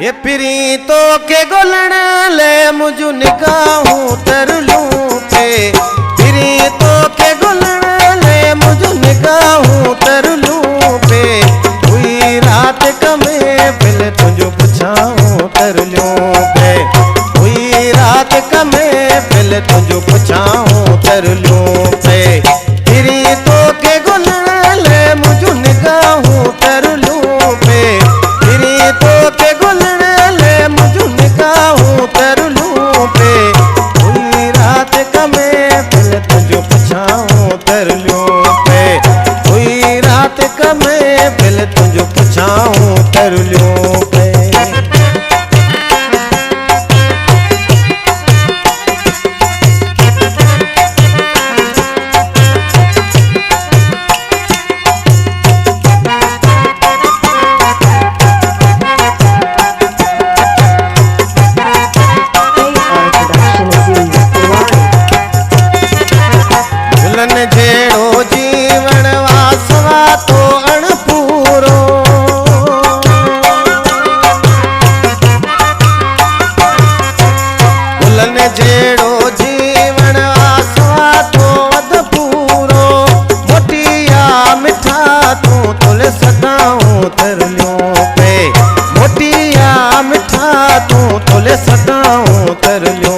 ये पिरी तो के गोलण ले मुझू निगाहूं तरलूं पे, पिरी तो के गोलण ले मुझू निगाहूं तरलूं पे, हुई रात कमे पिल तुझो पुछाऊं तरलूं पे, हुई रात कमे पिल तुझो पुछाऊं तरलूं पे, पिरी तो के गोलण ले मुझू निगाहूं तरलूं पे, पिरी तो के गोलण ले मुझू निगाहूं तरलूं पे, हुई रात कमे पिल तुझो पुछाऊं तरलूं पे, हुई रात कमे पिल तुझो पुछाऊं तरलूं पे। जेड़ो जीवन वासवा तो अणपूरो, गुलन जेड़ो जीवन वासवा तो अधपूरो, मोटिया मिठा तू तुल सदाऊं तरलियों पे, मोटिया मिठा तू तुल सदाऊं तरलियों